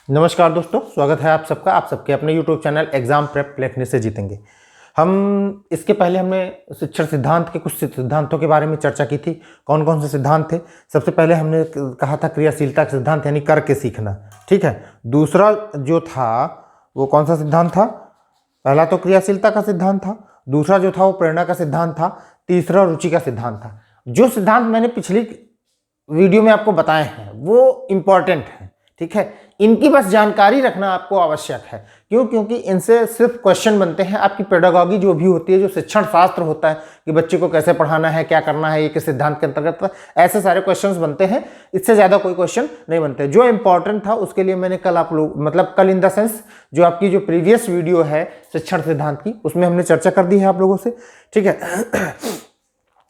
नमस्कार दोस्तों, स्वागत है आप सबका आप सबके अपने YouTube चैनल एग्जाम प्रेप लिखने से जीतेंगे। हम इसके पहले हमने शिक्षण सिद्धांत के कुछ सिद्धांतों के बारे में चर्चा की थी। कौन कौन से सिद्धांत थे? सबसे पहले हमने कहा था क्रियाशीलता का सिद्धांत, यानी करके सीखना। ठीक है। दूसरा जो था वो कौन सा सिद्धांत था? पहला तो क्रियाशीलता का सिद्धांत था, दूसरा जो था वो प्रेरणा का सिद्धांत था, तीसरा रुचि का सिद्धांत था। जो सिद्धांत मैंने पिछली वीडियो में आपको बताए हैं वो इंपॉर्टेंट है। ठीक है, इनकी बस जानकारी रखना आपको आवश्यक है। क्यों? क्योंकि इनसे सिर्फ क्वेश्चन बनते हैं। आपकी पेडागॉजी जो भी होती है, जो शिक्षण शास्त्र होता है कि बच्चे को कैसे पढ़ाना है, क्या करना है, ये किस सिद्धांत के अंतर्गत, ऐसे सारे क्वेश्चंस बनते हैं। इससे ज्यादा कोई क्वेश्चन नहीं बनते। जो इंपॉर्टेंट था उसके लिए मैंने कल आप लोग कल इन द सेंस जो आपकी जो प्रीवियस वीडियो है शिक्षण सिद्धांत की, उसमें हमने चर्चा कर दी है आप लोगों से। ठीक है,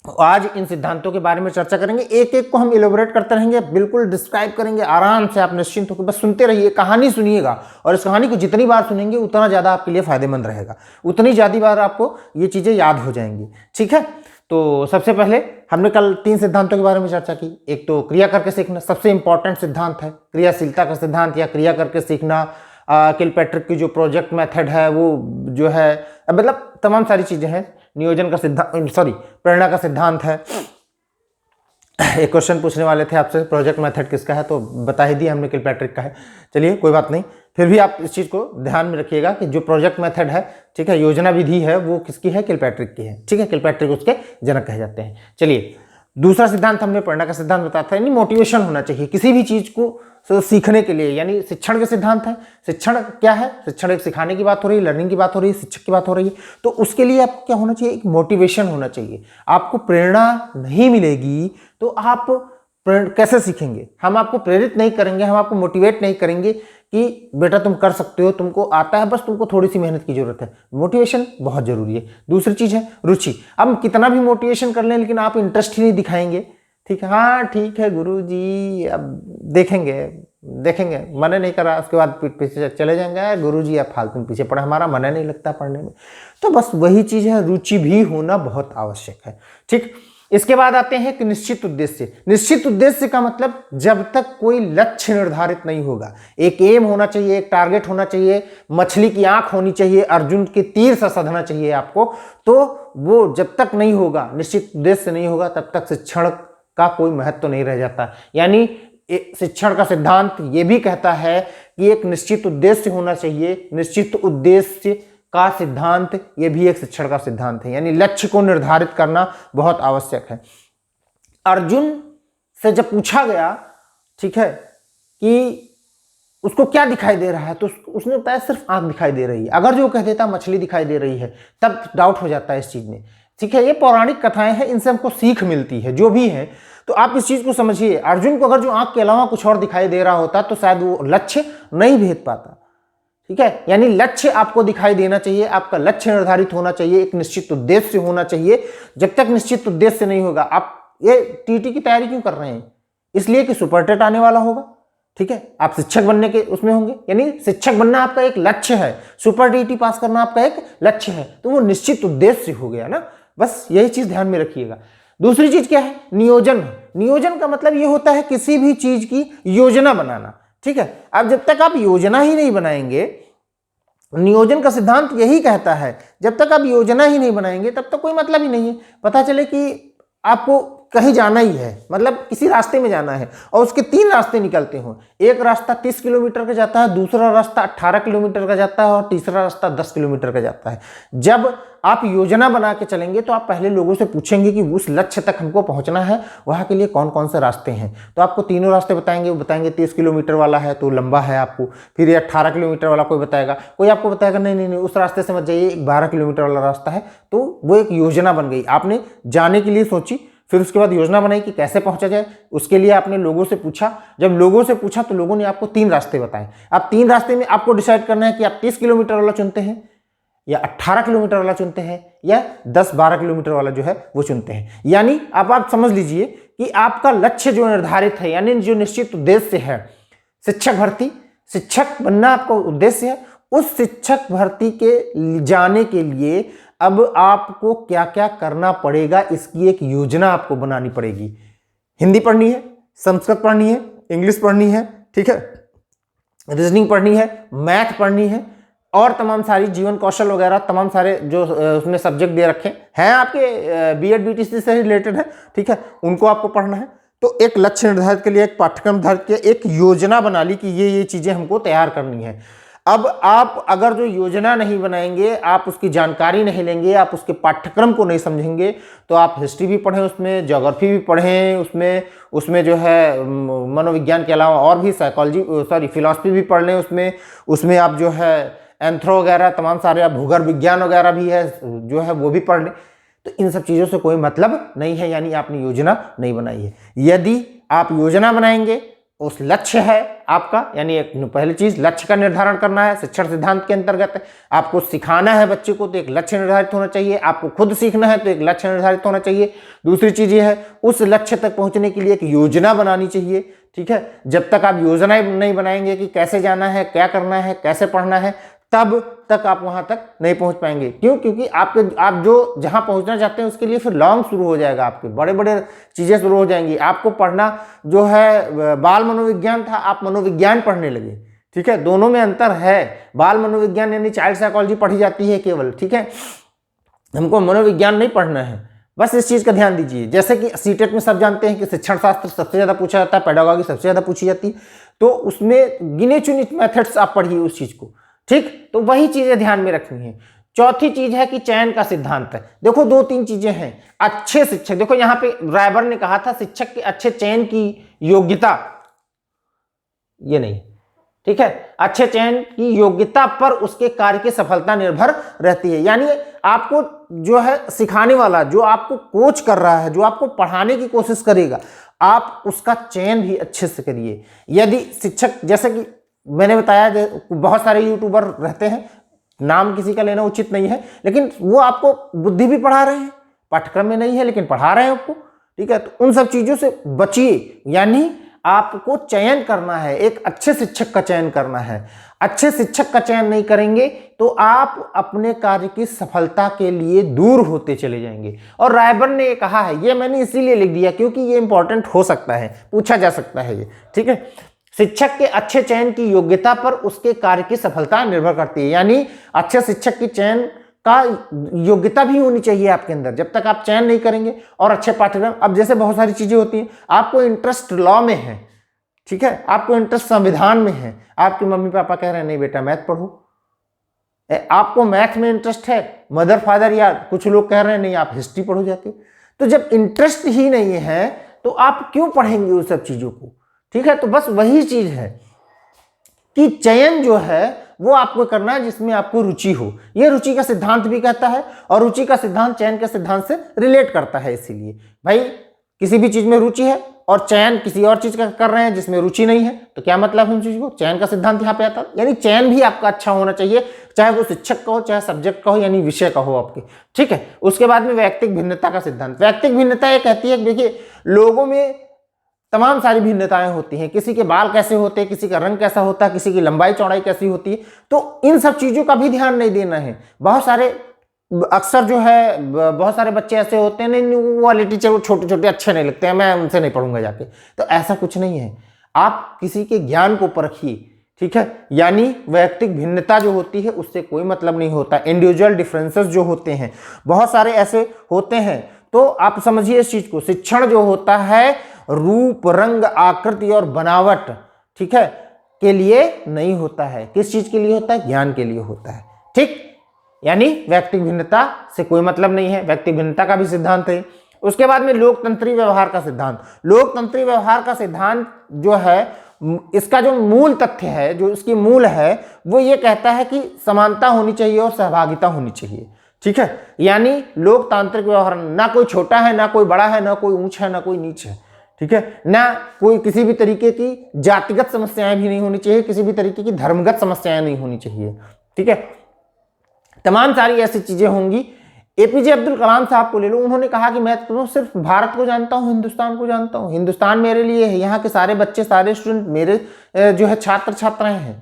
आज इन सिद्धांतों के बारे में चर्चा करेंगे। एक एक को हम इलेबोरेट करते रहेंगे, बिल्कुल डिस्क्राइब करेंगे। आराम से आप निश्चिंत होकर बस सुनते रहिए, कहानी सुनिएगा। और इस कहानी को जितनी बार सुनेंगे उतना ज़्यादा आपके लिए फायदेमंद रहेगा, उतनी ज़्यादा बार आपको ये चीज़ें याद हो जाएंगी। ठीक है, तो सबसे पहले हमने कल 3 सिद्धांतों के बारे में चर्चा की। एक तो क्रिया करके सीखना, सबसे इंपॉर्टेंट सिद्धांत है। क्रियाशीलता का सिद्धांत या क्रिया करके सीखना, किलपैट्रिक की जो प्रोजेक्ट मेथड है वो जो है, तमाम सारी चीज़ें हैं। नियोजन का सिद्धांत, प्रेरणा का सिद्धांत है। एक क्वेश्चन पूछने वाले थे आपसे, प्रोजेक्ट मेथड किसका है, तो बता ही दिया हमने, किलपैट्रिक का है। चलिए कोई बात नहीं, फिर भी आप इस चीज़ को ध्यान में रखिएगा कि जो प्रोजेक्ट मेथड है, ठीक है, योजना विधि है, वो किसकी है? किलपैट्रिक की है। ठीक है, किलपैट्रिक उसके जनक कहे जाते हैं। चलिए, दूसरा सिद्धांत हमने प्रेरणा का सिद्धांत बताया था, यानी मोटिवेशन होना चाहिए किसी भी चीज़ को सीखने के लिए, यानी शिक्षण के सिद्धांत है। शिक्षण क्या है? शिक्षण एक सिखाने की बात हो रही है, लर्निंग की बात हो रही है, शिक्षक की बात हो रही है। तो उसके लिए आपको क्या होना चाहिए? एक मोटिवेशन होना चाहिए। आपको प्रेरणा नहीं मिलेगी तो आप कैसे सीखेंगे? हम आपको प्रेरित नहीं करेंगे, हम आपको मोटिवेट नहीं करेंगे कि बेटा तुम कर सकते हो, तुमको आता है, बस तुमको थोड़ी सी मेहनत की जरूरत है। मोटिवेशन बहुत जरूरी है। दूसरी चीज है रुचि। अब कितना भी मोटिवेशन कर लें लेकिन आप इंटरेस्ट ही नहीं दिखाएंगे, ठीक है, हाँ ठीक है गुरुजी, अब देखेंगे, मन नहीं कर रहा, उसके बाद पीछे चले जाएंगे, गुरुजी आप फालतू में पीछे पढ़े, हमारा मन नहीं लगता पढ़ने में। तो बस वही चीज है, रुचि भी होना बहुत आवश्यक है। ठीक, इसके बाद आते हैं कि निश्चित उद्देश्य। निश्चित उद्देश्य का मतलब जब तक कोई लक्ष्य निर्धारित नहीं होगा, एक एम होना चाहिए, एक टारगेट होना चाहिए, मछली की आंख होनी चाहिए, अर्जुन के तीर से सधना चाहिए आपको, तो वो जब तक नहीं होगा, निश्चित उद्देश्य नहीं होगा, तब तक शिक्षण का कोई महत्व तो नहीं रह जाता। यानी शिक्षण का सिद्धांत ये भी कहता है कि एक निश्चित उद्देश्य होना चाहिए। निश्चित उद्देश्य का सिद्धांत ये भी एक शिक्षण का सिद्धांत है, यानी लक्ष्य को निर्धारित करना बहुत आवश्यक है। अर्जुन से जब पूछा गया, ठीक है, कि उसको क्या दिखाई दे रहा है, तो उसने बताया सिर्फ आंख दिखाई दे रही है। अगर जो कह देता मछली दिखाई दे रही है, तब डाउट हो जाता है इस चीज में। ठीक है, ये पौराणिक कथाएं हैं, इनसे हमको सीख मिलती है जो भी है। तो आप इस चीज को समझिए, अर्जुन को अगर जो आंख के अलावा कुछ और दिखाई दे रहा होता तो शायद वो लक्ष्य नहीं भेद पाता। ठीक है, यानी लक्ष्य आपको दिखाई देना चाहिए, आपका लक्ष्य निर्धारित होना चाहिए, एक निश्चित उद्देश्य होना चाहिए। जब तक निश्चित उद्देश्य नहीं होगा, आप ये टीटी की तैयारी क्यों कर रहे हैं? इसलिए कि सुपर टेट आने वाला होगा। ठीक है, आप शिक्षक बनने के उसमें होंगे, यानी शिक्षक बनना आपका एक लक्ष्य है, सुपर टीटी पास करना आपका एक लक्ष्य है, तो वो निश्चित उद्देश्य हो गया ना। बस यही चीज ध्यान में रखिएगा। दूसरी चीज क्या है? नियोजन। नियोजन का मतलब ये होता है किसी भी चीज की योजना बनाना। ठीक है, अब जब तक आप योजना ही नहीं बनाएंगे, नियोजन का सिद्धांत यही कहता है, जब तक आप योजना ही नहीं बनाएंगे तब तक कोई मतलब ही नहीं है। पता चले कि आपको कहीं जाना ही है, किसी रास्ते में जाना है और उसके 3 रास्ते निकलते हो, एक रास्ता 30 किलोमीटर का जाता है, दूसरा रास्ता 18 किलोमीटर का जाता है और तीसरा रास्ता 10 किलोमीटर का जाता है। जब आप योजना बना के चलेंगे तो आप पहले लोगों से पूछेंगे कि उस लक्ष्य तक हमको पहुंचना है, वहां के लिए कौन कौन से रास्ते हैं, तो आपको तीनों रास्ते बताएंगे। वो बताएंगे 30 किलोमीटर वाला है तो लंबा है आपको, फिर ये 18 किलोमीटर वाला कोई बताएगा, कोई आपको बताएगा नहीं उस रास्ते से मत जाइए, 12 किलोमीटर वाला रास्ता है। तो वो एक योजना बन गई, आपने जाने के लिए सोची, फिर उसके बाद योजना बनाई कि कैसे पहुंचा जाए। उसके लिए आपने लोगों से पूछा, जब लोगों से पूछा तो लोगों ने आपको 3 रास्ते बताए। अब 3 रास्ते में आपको डिसाइड करना है कि आप 30 किलोमीटर वाला चुनते हैं या 18 किलोमीटर वाला चुनते हैं या 10-12 किलोमीटर वाला जो है वो चुनते हैं। यानी अब आप समझ लीजिए कि आपका लक्ष्य जो निर्धारित है, यानी जो निश्चित उद्देश्य है, शिक्षक भर्ती, शिक्षक बनना आपका उद्देश्य है, उस शिक्षक भर्ती के जाने के लिए अब आपको क्या क्या करना पड़ेगा, इसकी एक योजना आपको बनानी पड़ेगी। हिंदी पढ़नी है, संस्कृत पढ़नी है, इंग्लिश पढ़नी है, ठीक है, रीजनिंग पढ़नी है, मैथ पढ़नी है, और तमाम सारी जीवन कौशल वगैरह तमाम सारे जो उसमें सब्जेक्ट दे रखे हैं आपके बीएड बीटीसी से रिलेटेड है, ठीक है, उनको आपको पढ़ना है। तो एक लक्ष्य निर्धारित के लिए, एक पाठ्यक्रम निर्धारित किया, एक योजना बना ली कि ये चीजें हमको तैयार करनी है। अब आप अगर जो योजना नहीं बनाएंगे, आप उसकी जानकारी नहीं लेंगे, आप उसके पाठ्यक्रम को नहीं समझेंगे, तो आप हिस्ट्री भी पढ़ें, उसमें ज्योग्राफी भी पढ़ें, उसमें जो है मनोविज्ञान के अलावा और भी फिलॉसफी भी पढ़ लें, उसमें आप जो है एंथ्रो वगैरह तमाम सारे, आप भूगर्भ विज्ञान वगैरह भी है जो है वो भी पढ़ लें। तो इन सब चीज़ों से कोई मतलब नहीं है, यानी आपने योजना नहीं बनाई है। यदि आप योजना बनाएंगे, उस लक्ष्य है आपका, यानी एक पहली चीज लक्ष्य का निर्धारण करना है, शिक्षण सिद्धांत के अंतर्गत आपको सिखाना है बच्चे को, तो एक लक्ष्य निर्धारित होना चाहिए। आपको खुद सीखना है तो एक लक्ष्य निर्धारित होना चाहिए। दूसरी चीज ये है, उस लक्ष्य तक पहुंचने के लिए एक योजना बनानी चाहिए, ठीक है। जब तक आप योजना नहीं बनाएंगे कि कैसे जाना है, क्या करना है, कैसे पढ़ना है, तब तक आप वहां तक नहीं पहुंच पाएंगे। क्यों? क्योंकि आप जो जहां पहुंचना चाहते हैं उसके लिए फिर लॉन्ग शुरू हो जाएगा, आपके बड़े बड़े चीजें शुरू हो जाएंगी। आपको पढ़ना जो है बाल मनोविज्ञान था, आप मनोविज्ञान पढ़ने लगे, ठीक है, दोनों में अंतर है। बाल मनोविज्ञान यानी चाइल्ड साइकोलॉजी पढ़ी जाती है केवल, ठीक है, हमको मनोविज्ञान नहीं पढ़ना है। बस इस चीज का ध्यान दीजिए। जैसे कि सीटेट में सब जानते हैं कि शिक्षण शास्त्र सबसे ज्यादा पूछा जाता है, पेडागॉजी सबसे ज्यादा पूछी जाती है, तो उसमें गिने चुने मेथड्स आप पढ़िए उस चीज को, ठीक। तो वही चीजें ध्यान में रखनी है। चौथी चीज है कि चयन का सिद्धांत है। देखो 2-3 चीजें हैं। अच्छे शिक्षक, देखो यहां पे रायबर ने कहा था शिक्षक के अच्छे चयन की योग्यता, ये नहीं, ठीक है, अच्छे चयन की योग्यता पर उसके कार्य की सफलता निर्भर रहती है। यानी आपको जो है सिखाने वाला, जो आपको कोच कर रहा है, जो आपको पढ़ाने की कोशिश करेगा, आप उसका चयन भी अच्छे से करिए। यदि शिक्षक, जैसे कि मैंने बताया, बहुत सारे यूट्यूबर रहते हैं, नाम किसी का लेना उचित नहीं है, लेकिन वो आपको बुद्धि भी पढ़ा रहे हैं, पाठ्यक्रम में नहीं है लेकिन पढ़ा रहे हैं आपको, ठीक है। तो उन सब चीजों से बचिए। यानी आपको चयन करना है, एक अच्छे शिक्षक का चयन करना है। अच्छे शिक्षक का चयन नहीं करेंगे तो आप अपने कार्य की सफलता के लिए दूर होते चले जाएंगे। और रायबर ने ये कहा है, ये मैंने इसीलिए लिख दिया क्योंकि ये इंपॉर्टेंट हो सकता है, पूछा जा सकता है ये, ठीक है। शिक्षक के अच्छे चयन की योग्यता पर उसके कार्य की सफलता निर्भर करती है। यानी अच्छे शिक्षक की चयन का योग्यता भी होनी चाहिए आपके अंदर। जब तक आप चयन नहीं करेंगे और अच्छे पाठ्यक्रम, अब जैसे बहुत सारी चीजें होती हैं, आपको इंटरेस्ट लॉ में है, ठीक है, आपको इंटरेस्ट संविधान में है, आपके मम्मी पापा कह रहे हैं नहीं बेटा मैथ पढ़ो, आपको मैथ में इंटरेस्ट है, मदर फादर या कुछ लोग कह रहे हैं नहीं आप हिस्ट्री पढ़ो जाके। तो जब इंटरेस्ट ही नहीं है तो आप क्यों पढ़ेंगे उस सब चीजों को, ठीक है। तो बस वही चीज है कि चयन जो है वो आपको करना है जिसमें आपको रुचि हो। यह रुचि का सिद्धांत भी कहता है, और रुचि का सिद्धांत चयन के सिद्धांत से रिलेट करता है। इसीलिए भाई किसी भी चीज में रुचि है और चयन किसी और चीज का कर रहे हैं जिसमें रुचि नहीं है, तो क्या मतलब है उन चीज को, चयन का सिद्धांत यहाँ पे आता है। यानी चयन भी आपका अच्छा होना चाहिए, चाहे वो शिक्षक का हो, चाहे सब्जेक्ट का हो, यानी विषय का हो आपके, ठीक है। उसके बाद में वैयक्तिक भिन्नता का सिद्धांत। वैयक्तिक भिन्नता ये कहती है, देखिए लोगों में तमाम सारी भिन्नताएं होती हैं, किसी के बाल कैसे होते हैं, किसी का रंग कैसा होता है, किसी की लंबाई चौड़ाई कैसी होती है, तो इन सब चीजों का भी ध्यान नहीं देना है। बहुत सारे अक्सर जो है बहुत सारे बच्चे ऐसे होते हैं, नहीं वो वाले टीचर वो छोटे छोटे अच्छे नहीं लगते हैं, मैं उनसे नहीं पढ़ूंगा जाके। तो ऐसा कुछ नहीं है, आप किसी के ज्ञान को परखिए, ठीक है। यानी वैयक्तिक भिन्नता जो होती है उससे कोई मतलब नहीं होता। इंडिविजुअल डिफरेंसेस जो होते हैं बहुत सारे ऐसे होते हैं, तो आप समझिए इस चीज को। शिक्षण जो होता है रूप, रंग, आकृति और बनावट, ठीक है, के लिए नहीं होता है। किस चीज के लिए होता है? ज्ञान के लिए होता है, ठीक। यानी वैयक्तिक भिन्नता से कोई मतलब नहीं है, वैयक्तिक भिन्नता का भी सिद्धांत है। उसके बाद में लोकतंत्री व्यवहार का सिद्धांत। लोकतंत्री व्यवहार का सिद्धांत जो है, इसका जो मूल तथ्य है, जो इसकी मूल है, वो ये कहता है कि समानता होनी चाहिए और सहभागिता होनी चाहिए, ठीक है। यानी लोकतांत्रिक व्यवहार, ना कोई छोटा है, ना कोई बड़ा है, ना कोई ऊंच है, ना कोई नीच है, ठीक है। ना कोई किसी भी तरीके की जातिगत समस्याएं भी नहीं होनी चाहिए, किसी भी तरीके की धर्मगत समस्याएं नहीं होनी चाहिए, ठीक है। तमाम सारी ऐसी चीजें होंगी। एपीजे अब्दुल कलाम साहब को ले लो, उन्होंने कहा कि मैं तो सिर्फ भारत को जानता हूं, हिंदुस्तान को जानता हूं, हिंदुस्तान मेरे लिए है, यहाँ के सारे बच्चे, सारे स्टूडेंट मेरे जो है छात्र छात्राएं हैं,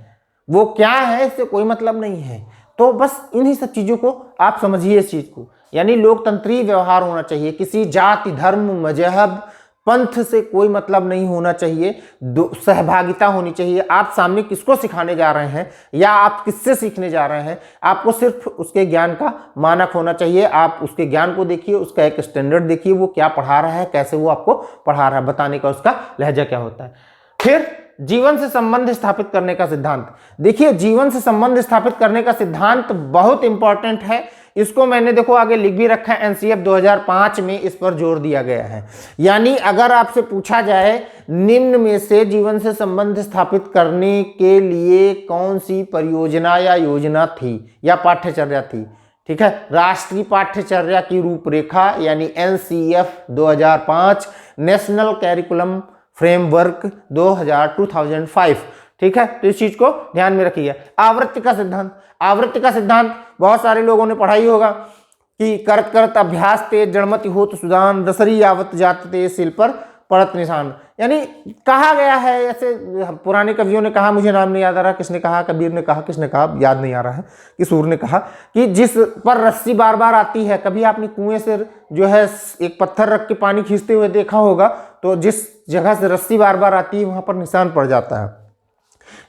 वो क्या है इससे कोई मतलब नहीं है। तो बस इन्हीं सब चीजों को आप समझिए इस चीज को। यानी लोकतंत्री व्यवहार होना चाहिए, किसी जाति, धर्म, मजहब, पंथ से कोई मतलब नहीं होना चाहिए, सहभागिता होनी चाहिए। आप सामने किसको सिखाने जा रहे हैं या आप किससे सीखने जा रहे हैं, आपको सिर्फ उसके ज्ञान का मानक होना चाहिए। आप उसके ज्ञान को देखिए, उसका एक स्टैंडर्ड देखिए, वो क्या पढ़ा रहा है, कैसे वो आपको पढ़ा रहा है, बताने का उसका लहजा क्या होता है। फिर जीवन से संबंध स्थापित करने का सिद्धांत। देखिए, जीवन से संबंध स्थापित करने का सिद्धांत बहुत इंपॉर्टेंट है। इसको मैंने देखो आगे लिख भी रखा है, एनसीएफ 2005 में इस पर जोर दिया गया है। यानी अगर आपसे पूछा जाए निम्न में से जीवन से संबंध स्थापित करने के लिए कौन सी परियोजना या योजना थी या पाठ्यचर्या थी, ठीक है, राष्ट्रीय पाठ्यचर्या की रूपरेखा यानी एनसीएफ 2005, नेशनल कैरिकुलम फ्रेमवर्क 2005, ठीक है। तो इस चीज को ध्यान में रखिए। आवृत्ति का सिद्धांत, आवृत्ति का सिद्धांत बहुत सारे लोगों ने पढ़ा ही होगा कि करत करत अभ्यास ते जड़मति होत सुदान, दसरी आवत जात ते सिल पर पड़त निशान। यानी कहा गया है, ऐसे पुराने कवियों ने कहा, मुझे नाम नहीं याद आ रहा किसने कहा, कबीर ने कहा, किसने कहा याद नहीं आ रहा है, किशोर ने कहा कि जिस पर रस्सी बार बार आती है, कभी आपने कुएं से जो है एक पत्थर रख के पानी खींचते हुए देखा होगा, तो जिस जगह से रस्सी बार बार आती है वहां पर निशान पड़ जाता है।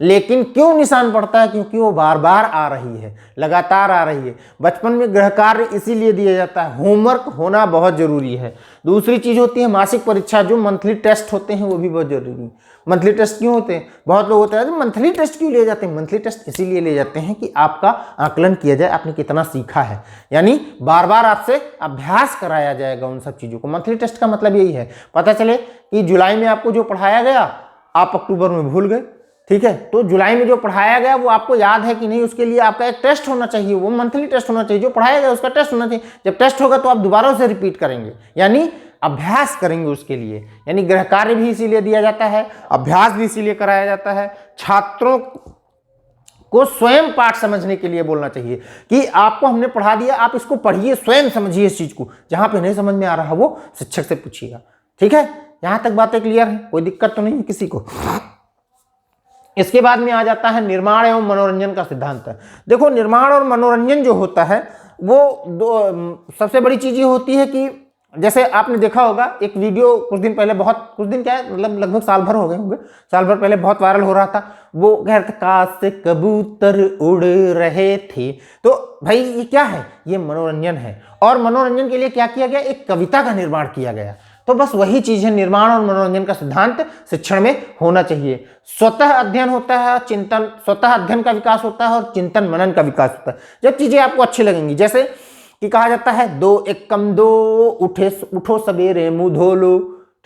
लेकिन क्यों निशान पड़ता है? क्योंकि वो बार बार आ रही है, लगातार आ रही है। बचपन में गृह कार्य इसीलिए दिया जाता है, होमवर्क होना बहुत जरूरी है। दूसरी चीज होती है मासिक परीक्षा, जो मंथली टेस्ट होते हैं वो भी बहुत जरूरी है। मंथली टेस्ट क्यों होते हैं? बहुत लोग होते हैं मंथली टेस्ट क्यों लिए जाते हैं? मंथली टेस्ट इसीलिए लिए जाते हैं कि आपका आकलन किया जाए आपने कितना सीखा है, यानी बार बार आपसे अभ्यास कराया जाएगा उन सब चीजों को। मंथली टेस्ट का मतलब यही है, पता चले कि जुलाई में आपको जो पढ़ाया गया आप अक्टूबर में भूल गए, ठीक है, तो जुलाई में जो पढ़ाया गया वो आपको याद है कि नहीं, उसके लिए आपका एक टेस्ट होना चाहिए, वो मंथली टेस्ट होना चाहिए, जो पढ़ाया गया उसका टेस्ट होना चाहिए। जब टेस्ट होगा तो आप दोबारा उसे रिपीट करेंगे, यानी अभ्यास करेंगे उसके लिए। यानी गृह कार्य भी इसीलिए दिया जाता है, अभ्यास भी इसीलिए कराया जाता है। छात्रों को स्वयं पाठ समझने के लिए बोलना चाहिए कि आपको हमने पढ़ा दिया, आप इसको पढ़िए, स्वयं समझिए इस चीज को, जहां पे नहीं समझ में आ रहा वो शिक्षक से पूछिएगा, ठीक है। यहां तक बातें क्लियर है, कोई दिक्कत तो नहीं है किसी को। इसके बाद में आ जाता है निर्माण एवं मनोरंजन का सिद्धांत। देखो, निर्माण और मनोरंजन जो होता है वो दो सबसे बड़ी चीज ये होती है कि जैसे आपने देखा होगा एक वीडियो कुछ दिन पहले, बहुत कुछ दिन क्या है मतलब लगभग साल भर हो गए होंगे, साल भर पहले बहुत वायरल हो रहा था, वो कह रहे थे काश से कबूतर उड़ रहे थे। तो भाई ये क्या है? ये मनोरंजन है। और मनोरंजन के लिए क्या किया गया? एक कविता का निर्माण किया गया। तो बस वही चीज है, निर्माण और मनोरंजन का सिद्धांत शिक्षण में होना चाहिए। स्वतः अध्ययन होता है, चिंतन, स्वतः अध्ययन का विकास होता है और चिंतन मनन का विकास होता है। जब चीजें आपको अच्छी लगेंगी, जैसे कि कहा जाता है 2 1 कम 2 उठो सवेरे मुंह धो लो,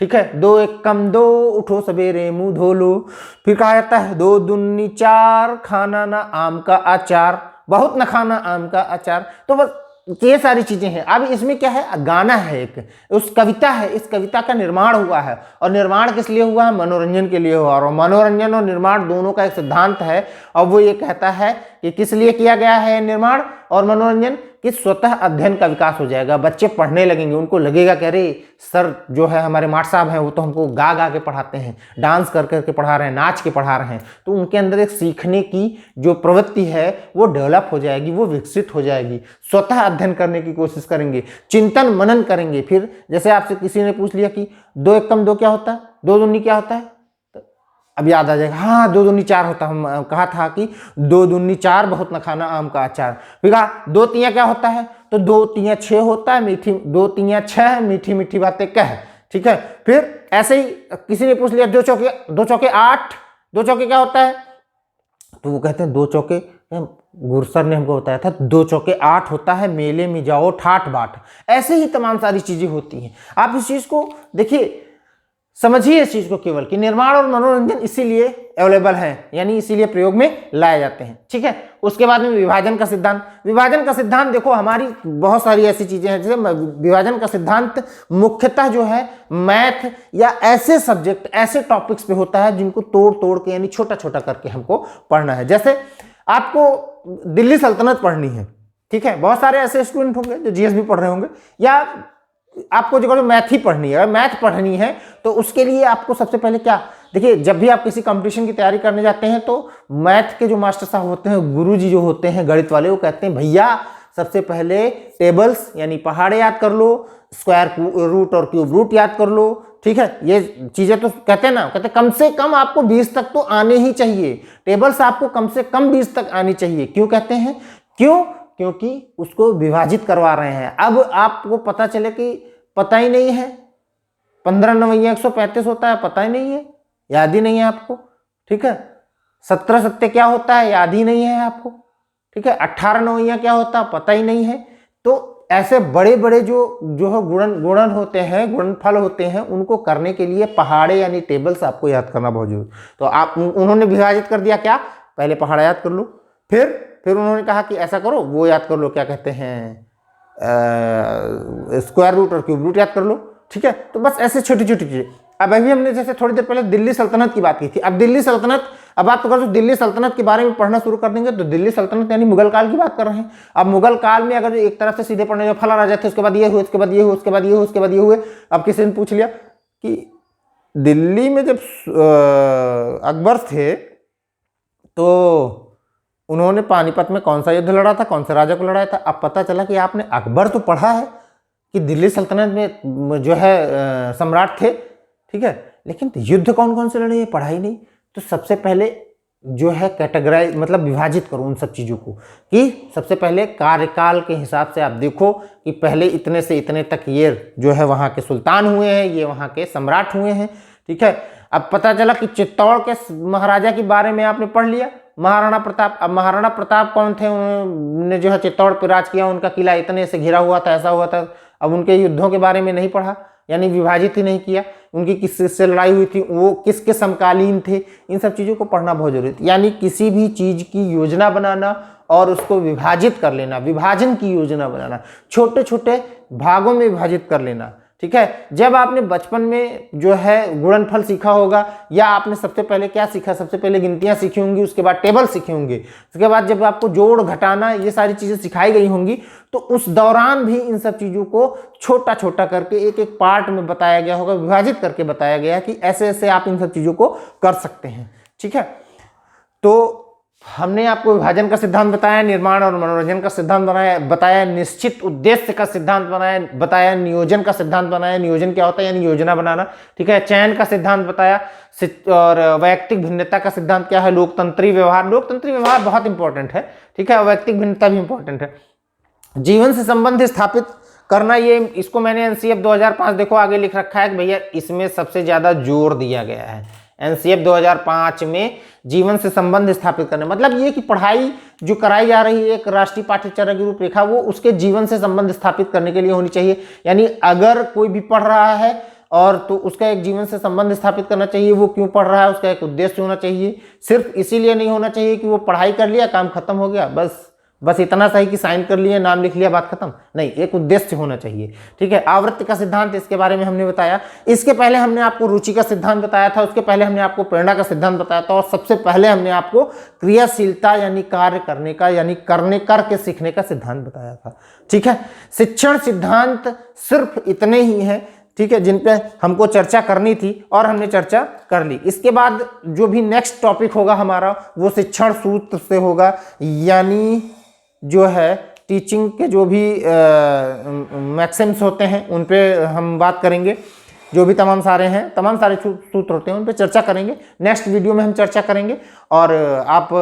ठीक है, 2 1 कम 2 उठो सवेरे मुंह धो लो। फिर कहा जाता है 2 दूनी 4 खाना ना आम का अचार, बहुत न खाना आम का अचार। तो बस ये सारी चीजें हैं। अब इसमें क्या है? गाना है, एक उस कविता है, इस कविता का निर्माण हुआ है। और निर्माण किस लिए हुआ है? मनोरंजन के लिए हुआ। और मनोरंजन और निर्माण दोनों का एक सिद्धांत है, और वो ये कहता है कि किस लिए किया गया है निर्माण और मनोरंजन, कि स्वतः अध्ययन का विकास हो जाएगा। बच्चे पढ़ने लगेंगे, उनको लगेगा कि अरे सर जो है हमारे मास्टर साहब हैं वो तो हमको गा गा के पढ़ाते हैं, डांस कर करके पढ़ा रहे हैं, नाच के पढ़ा रहे हैं। तो उनके अंदर एक सीखने की जो प्रवृत्ति है वो डेवलप हो जाएगी, वो विकसित हो जाएगी। स्वतः अध्ययन करने की कोशिश करेंगे, चिंतन मनन करेंगे। फिर जैसे आपसे किसी ने पूछ लिया कि 2 1 कम 2 क्या होता है, 2 दूनी क्या होता है, अब याद आ जाएगा, हाँ 2 दूनी 4 होता है। हम कहा था कि 2 दूनी 4 बहुत न खाना आम का अचार। फिर कहा 2 तियां क्या होता है, तो 2 तियां 6 होता है, मीठी 2 तियां 6 मीठी मीठी बातें कह, ठीक है। फिर ऐसे ही किसी ने पूछ लिया 2 चौके 8, 2 चौके क्या होता है, तो वो कहते हैं 2 चौके, गुरसर ने हमको बताया था 2 चौके 8 होता है, मेले में जाओ ठाठ बाट। ऐसे ही तमाम सारी चीजें होती हैं। आप इस चीज को देखिए, समझिए इस चीज को केवल कि निर्माण और मनोरंजन इसीलिए अवेलेबल है, यानी इसीलिए प्रयोग में लाए जाते हैं, ठीक है। उसके बाद में विभाजन का सिद्धांत। विभाजन का सिद्धांत देखो, हमारी बहुत सारी ऐसी चीजें हैं, जैसे विभाजन का सिद्धांत मुख्यतः जो है मैथ या ऐसे सब्जेक्ट, ऐसे टॉपिक्स पे होता है जिनको तोड़ तोड़ के यानी छोटा छोटा करके हमको पढ़ना है। जैसे आपको दिल्ली सल्तनत पढ़नी है, ठीक है, बहुत सारे ऐसे स्टूडेंट होंगे जो जीएस भी पढ़ रहे होंगे, या आपको जो मैथ ही पढ़नी है, मैथ पढ़नी है तो उसके लिए आपको सबसे पहले क्या, देखिए जब भी आप किसी कंपटीशन की तैयारी करने जाते हैं तो मैथ के जो मास्टर साहब होते हैं, गुरुजी जो होते हैं गणित वाले, वो कहते हैं भैया सबसे पहले टेबल्स यानी पहाड़े याद कर लो, स्क्वायर रूट और क्यूब रूट याद कर लो, ठीक है, ये चीजें तो कहते हैं ना, कहते कम से कम आपको 20 तक तो आने ही चाहिए, टेबल्स आपको कम से कम 20 तक आनी चाहिए। क्यों कहते हैं, क्यों, क्योंकि उसको विभाजित करवा रहे हैं। अब आपको पता चले कि पता ही नहीं है 15 9 135 होता है, पता ही नहीं है, याद ही नहीं है आपको, ठीक है। 17 सत्ते क्या होता है, याद ही नहीं है आपको, ठीक है। 18 9 क्या होता है, पता ही नहीं है। तो ऐसे बड़े बड़े जो है गुणन होते हैं, गुणनफल होते हैं, उनको करने के लिए पहाड़े यानी टेबल्स आपको याद करना बहुत जरूरी। तो आप उन्होंने विभाजित कर दिया, क्या, पहले पहाड़ा याद कर लो, फिर उन्होंने कहा कि ऐसा करो, वो याद कर लो, क्या कहते हैं, स्क्वायर रूट और क्यूब रूट याद कर लो, ठीक है। तो बस ऐसे छोटी छोटी चीजें। अब अभी हमने जैसे थोड़ी देर पहले दिल्ली सल्तनत की बात की थी। अब दिल्ली सल्तनत, अब आप तो अगर दिल्ली सल्तनत के बारे में पढ़ना शुरू कर देंगे तो दिल्ली सल्तनत यानी मुगल काल की बात कर रहे हैं। अब मुगल काल में अगर एक तरफ से सीधे पढ़ने जो फला राजा थे, उसके बाद ये हुए, उसके बाद ये हुए, उसके बाद ये हुए, उसके बाद ये हुए। अब किसी ने पूछ लिया कि दिल्ली में जब अकबर थे तो उन्होंने पानीपत में कौन सा युद्ध लड़ा था, कौन से राजा को लड़ाया था। अब पता चला कि आपने अकबर तो पढ़ा है कि दिल्ली सल्तनत में जो है सम्राट थे, ठीक है, लेकिन युद्ध कौन कौन से लड़े ये पढ़ा ही नहीं। तो सबसे पहले जो है कैटेगराइज, मतलब विभाजित करो उन सब चीज़ों को, कि सबसे पहले कार्यकाल के हिसाब से आप देखो कि पहले इतने से इतने तक ये जो है वहाँ के सुल्तान हुए हैं, ये वहाँ के सम्राट हुए हैं, ठीक है। अब पता चला कि चित्तौड़ के महाराजा के बारे में आपने पढ़ लिया, महाराणा प्रताप। अब महाराणा प्रताप कौन थे, उन्होंने जो है चित्तौड़ पर राज किया, उनका किला इतने से घिरा हुआ था, ऐसा हुआ था। अब उनके युद्धों के बारे में नहीं पढ़ा, यानी विभाजित ही नहीं किया, उनकी किस से लड़ाई हुई थी, वो किसके समकालीन थे, इन सब चीज़ों को पढ़ना बहुत जरूरी है। यानी किसी भी चीज़ की योजना बनाना और उसको विभाजित कर लेना, विभाजन की योजना बनाना, छोटे छोटे भागों में विभाजित कर लेना, ठीक है। जब आपने बचपन में जो है गुणनफल सीखा होगा, या आपने सबसे पहले क्या सीखा, सबसे पहले गिनतियां सीखी होंगी, उसके बाद टेबल सीखे होंगे, उसके बाद जब आपको जोड़ घटाना ये सारी चीजें सिखाई गई होंगी, तो उस दौरान भी इन सब चीजों को छोटा छोटा करके एक एक पार्ट में बताया गया होगा, विभाजित करके बताया गया कि ऐसे ऐसे आप इन सब चीजों को कर सकते हैं, ठीक है। तो हमने आपको विभाजन का सिद्धांत बताया, निर्माण और मनोरंजन का सिद्धांत बताया, निश्चित उद्देश्य का सिद्धांत बताया, नियोजन का सिद्धांत बनाया, नियोजन क्या होता है यानी योजना बनाना, ठीक है। चयन का सिद्धांत बताया, और वैयक्तिक भिन्नता का सिद्धांत क्या है, लोकतंत्री व्यवहार। लोकतंत्री व्यवहार बहुत इंपॉर्टेंट है, ठीक है, वैयक्तिक भिन्नता भी इंपॉर्टेंट है। जीवन से संबंध स्थापित करना, ये इसको मैंने एनसीएफ 2005 देखो आगे लिख रखा है कि भैया इसमें सबसे ज्यादा जोर दिया गया है। एनसीएफ 2005 में जीवन से संबंध स्थापित करने, मतलब ये कि पढ़ाई जो कराई जा रही है एक राष्ट्रीय पाठ्यचर्या की रूपरेखा, वो उसके जीवन से संबंध स्थापित करने के लिए होनी चाहिए। यानी अगर कोई भी पढ़ रहा है और तो उसका एक जीवन से संबंध स्थापित करना चाहिए, वो क्यों पढ़ रहा है, उसका एक उद्देश्य होना चाहिए। सिर्फ इसीलिए नहीं होना चाहिए कि वो पढ़ाई कर लिया, काम खत्म हो गया, बस इतना सही कि साइन कर लिए, नाम लिख लिया, बात खत्म। नहीं, एक उद्देश्य होना चाहिए, ठीक है। आवृत्ति का सिद्धांत, इसके बारे में हमने बताया। इसके पहले हमने आपको रुचि का सिद्धांत बताया था, उसके पहले हमने आपको प्रेरणा का सिद्धांत बताया था, और सबसे पहले हमने आपको क्रियाशीलता यानी कार्य करने का, यानी करके सीखने का सिद्धांत बताया था, ठीक है। शिक्षण सिद्धांत सिर्फ इतने ही हैं, ठीक है, जिन पे हमको चर्चा करनी थी और हमने चर्चा कर ली। इसके बाद जो भी नेक्स्ट टॉपिक होगा हमारा वो शिक्षण सूत्र से होगा, यानी जो है टीचिंग के जो भी मैक्सिम्स होते हैं उन पे हम बात करेंगे। जो भी तमाम सारे सूत्र होते हैं उन पे चर्चा करेंगे। नेक्स्ट वीडियो में हम चर्चा करेंगे। और आप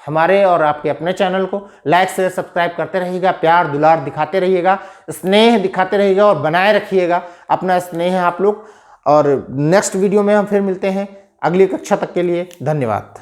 हमारे और आपके अपने चैनल को लाइक शेयर सब्सक्राइब करते रहिएगा, प्यार दुलार दिखाते रहिएगा, स्नेह दिखाते रहिएगा और बनाए रखिएगा अपना स्नेह आप लोग। और नेक्स्ट वीडियो में हम फिर मिलते हैं अगली कक्षा तक के लिए। धन्यवाद।